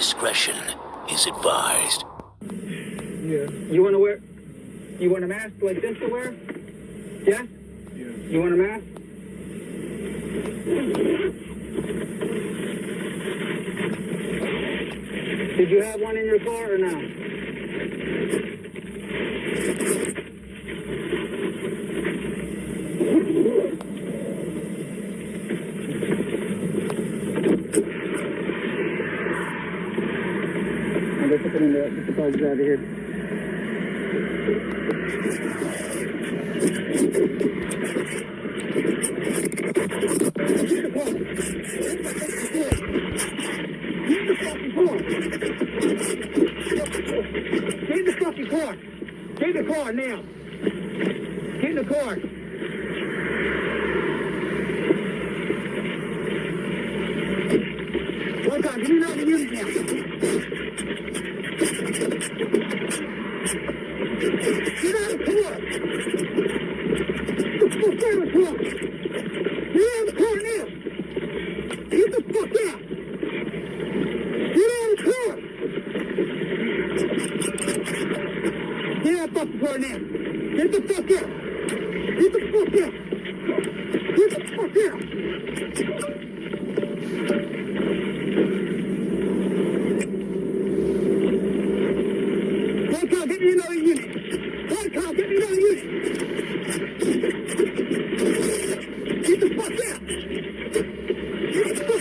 Discretion is advised. Yeah. You want to wear? You want a mask like this to wear? Yes? Yeah. You want a mask? Did you have one in your car or not? Let's put it in there. Get the bugs out of here. Get in the fucking car. Get in the car now. Get in the car. Hold on, give me another unit now. Get out of the car! Get the fuck out of the car! Get out of the car now! Get the fuck out! Get out of the car! Get out of the fucking car now! Get the fuck out! Get the fuck out! Get the fuck out! Get me another unit. Get me another unit. Get the fuck out. Get the fuck out.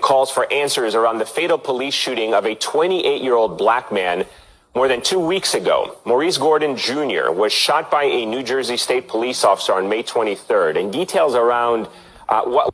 Calls for answers around the fatal police shooting of a 28-year-old black man more than 2 weeks ago. Maurice Gordon Jr. was shot by a New Jersey State police officer on May 23rd, and details around what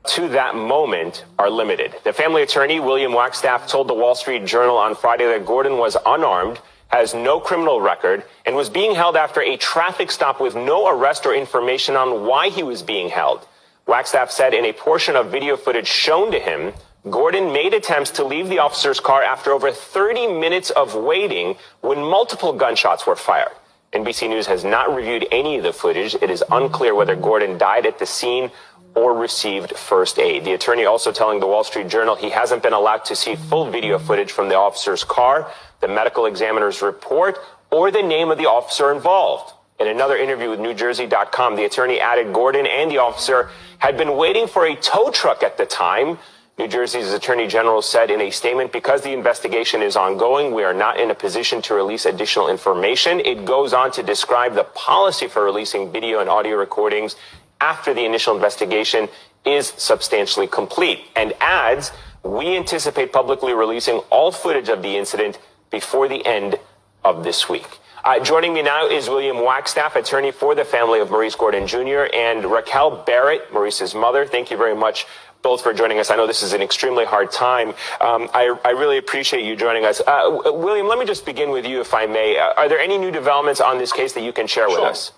to that moment are limited. The family attorney, William Wagstaff, told the Wall Street Journal on Friday that Gordon was unarmed, has no criminal record, and was being held after a traffic stop with no arrest or information on why he was being held. Wagstaff said in a portion of video footage shown to him, Gordon made attempts to leave the officer's car after over 30 minutes of waiting when multiple gunshots were fired. NBC News has not reviewed any of the footage. It is unclear whether Gordon died at the scene or received first aid. The attorney also telling the Wall Street Journal he hasn't been allowed to see full video footage from the officer's car, the medical examiner's report, or the name of the officer involved. In another interview with NewJersey.com, the attorney added Gordon and the officer had been waiting for a tow truck at the time. New Jersey's attorney general said in a statement, because the investigation is ongoing, we are not in a position to release additional information. It goes on to describe the policy for releasing video and audio recordings after the initial investigation is substantially complete, and adds, we anticipate publicly releasing all footage of the incident before the end of this week. Joining me now is William Wagstaff, attorney for the family of Maurice Gordon Jr., and Raquel Barrett, Maurice's mother. Thank you very much both for joining us. I know this is an extremely hard time. I really appreciate you joining us. William, let me just begin with you, if I may. Are there any new developments on this case that you can share with us?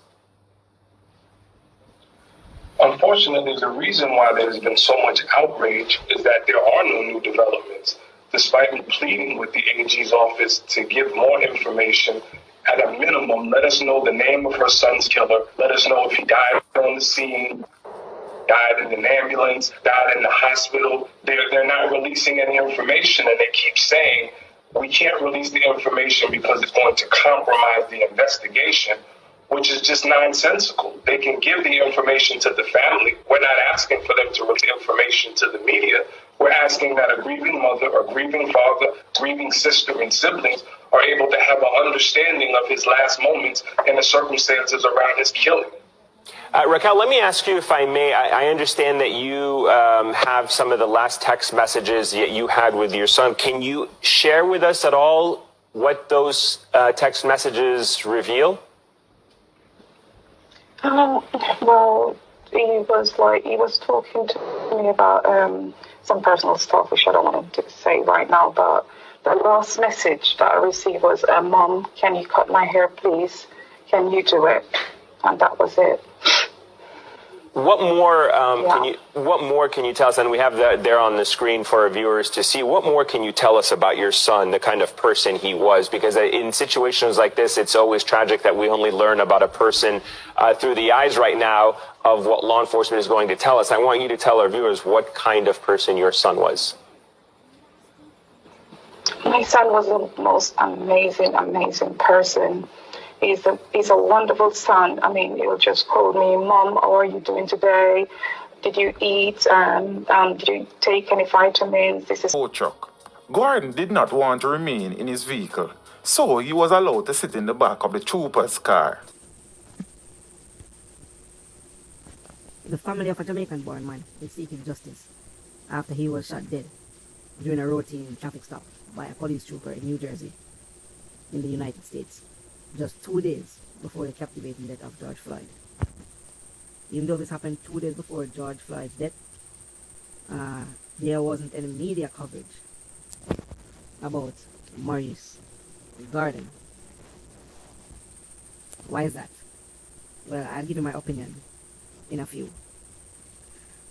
Unfortunately, the reason why there's been so much outrage is that there are no new developments. Despite me pleading with the AG's office to give more information, at a minimum, let us know the name of her son's killer. Let us know if he died on the scene, died in an ambulance, died in the hospital. They're not releasing any information, and they keep saying, we can't release the information because it's going to compromise the investigation, which is just nonsensical. They can give the information to the family. We're not asking for them to release information to the media. We're asking that a grieving mother, a grieving father, grieving sister, and siblings are able to have an understanding of his last moments and the circumstances around his killing. Raquel, let me ask you, if I may, I understand that you have some of the last text messages that you had with your son. Can you share with us at all what those text messages reveal? Well, he was talking to me about some personal stuff, which I don't want to say right now, but the last message that I received was, Mom, can you cut my hair, please? Can you do it? And that was it. What more can you tell us? And we have that there on the screen for our viewers to see. What more can you tell us about your son, the kind of person he was? Because in situations like this, it's always tragic that we only learn about a person through the eyes right now of what law enforcement is going to tell us. I want you to tell our viewers what kind of person your son was. My son was the most amazing person. He's a wonderful son. I mean, he'll just call me, Mom, how are you doing today? Did you eat? Did you take any vitamins? This is... truck. Gordon did not want to remain in his vehicle, so he was allowed to sit in the back of the trooper's car. The family of a Jamaican-born man is seeking justice after he was shot dead during a routine traffic stop by a police trooper in New Jersey, in the United States, just 2 days before the captivating death of George Floyd. Even though this happened 2 days before George Floyd's death, there wasn't any media coverage about Maurice Gordon. Why is that? Well, I'll give you my opinion in a few.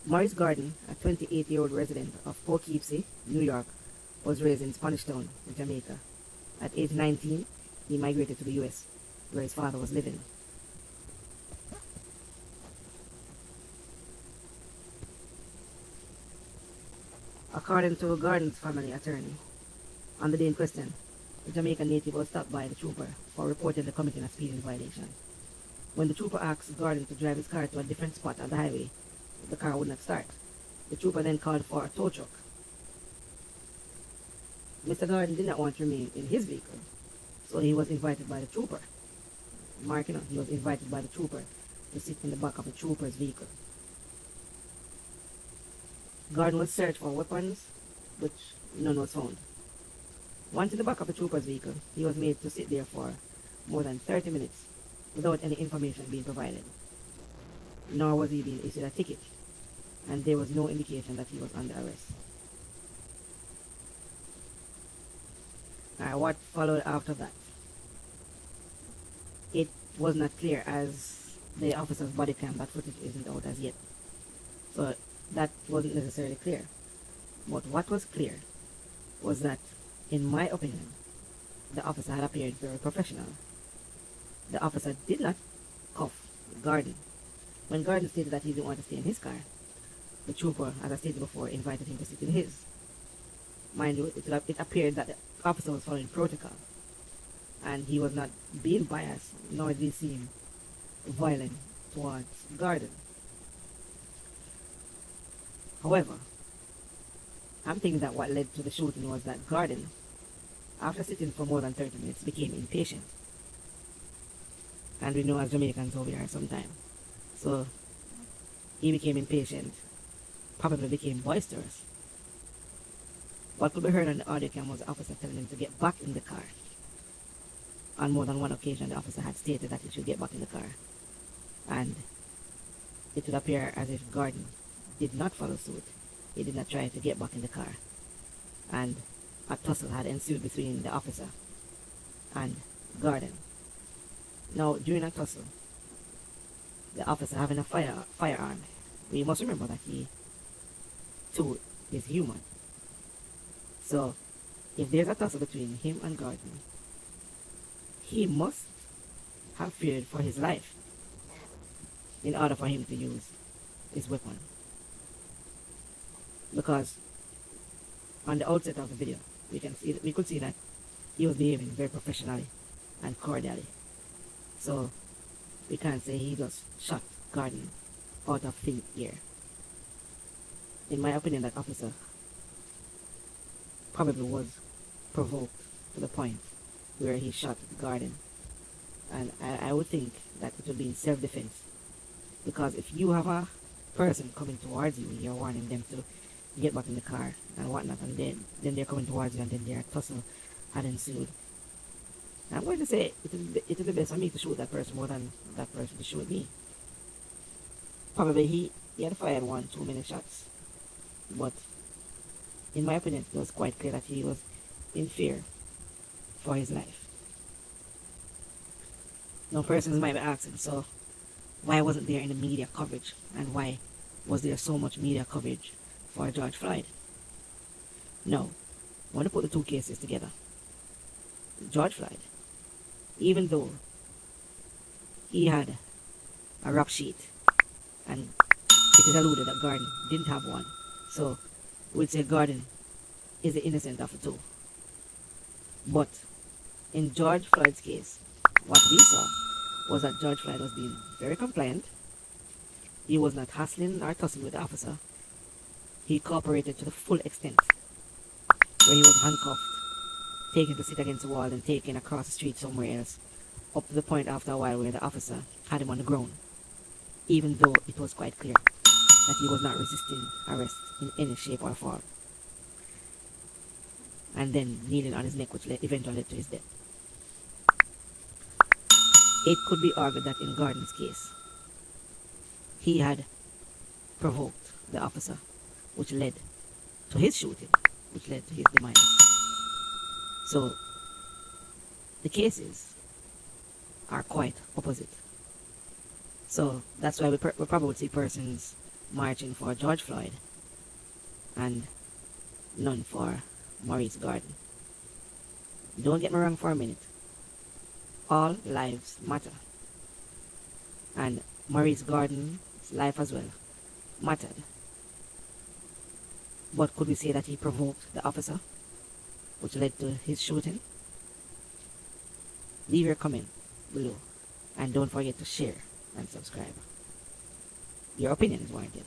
Maurice Gordon, a 28-year-old resident of Poughkeepsie, New York, was raised in Spanish Town, Jamaica. At age 19, he migrated to the US, where his father was living. According to Gordon's family attorney, on the day in question, the Jamaican native was stopped by the trooper for reportedly committing a speeding violation. When the trooper asked Gordon to drive his car to a different spot on the highway, the car would not start. The trooper then called for a tow truck. Mr. Gordon did not want to remain in his vehicle, so he was invited by the trooper. He was invited by the trooper to sit in the back of the trooper's vehicle. Gordon was searched for weapons, which none was found. Once in the back of the trooper's vehicle, he was made to sit there for more than 30 minutes without any information being provided. Nor was he being issued a ticket, and there was no indication that he was under arrest. What followed after that? It was not clear, as the officer's body cam, that footage isn't out as yet. So that wasn't necessarily clear. But what was clear was that, in my opinion, the officer had appeared very professional. The officer did not cuff Gordon. When Gordon stated that he didn't want to stay in his car, the trooper, as I stated before, invited him to sit in his. Mind you, it appeared that the officer was following protocol, and he was not being biased, nor did he seem violent towards Gordon. However, I'm thinking that what led to the shooting was that Gordon, after sitting for more than 30 minutes, became impatient. And we know as Jamaicans how we are sometimes. So he became impatient, probably became boisterous. What could be heard on the audio cam was the officer telling him to get back in the car. On more than one occasion, the officer had stated that he should get back in the car. And it would appear as if Gordon did not follow suit. He did not try to get back in the car. And a tussle had ensued between the officer and Gordon. Now, during a tussle, the officer having a firearm, we must remember that he too is human. So, if there's a tussle between him and Gordon, he must have feared for his life in order for him to use his weapon. Because on the outset of the video, we could see that he was behaving very professionally and cordially. So we can't say he just shot Gordon out of thin air. In my opinion, that officer probably was provoked to the point where he shot Gordon. And I would think that it would be in self-defense. Because if you have a person coming towards you, you're warning them to get back in the car and whatnot, and then they're coming towards you, and then their tussle had ensued. I'm going to say it would be best for me to shoot that person more than that person to shoot me. Probably he had fired 1 too many shots. But in my opinion, it was quite clear that he was in fear for his life. Now persons might be asking, so why wasn't there any media coverage? And why was there so much media coverage for George Floyd? No. I want to put the two cases together. George Floyd, even though he had a rap sheet, and it is alluded that Gordon didn't have one, so we'd say Gordon is the innocent of the two. But in George Floyd's case, what we saw was that George Floyd was being very compliant. He was not hassling or tussling with the officer. He cooperated to the full extent, where he was handcuffed, taken to sit against the wall, and taken across the street somewhere else, up to the point after a while where the officer had him on the ground, even though it was quite clear that he was not resisting arrest in any shape or form, and then kneeling on his neck, which eventually led to his death. It could be argued that in Gordon's case, he had provoked the officer, which led to his shooting, which led to his demise. So the cases are quite opposite. So that's why we probably see persons marching for George Floyd and none for Maurice Gordon. Don't get me wrong for a minute. All lives matter. And Maurice Gordon's life as well mattered. But could we say that he provoked the officer, which led to his shooting? Leave your comment below, and don't forget to share and subscribe. Your opinion is warranted.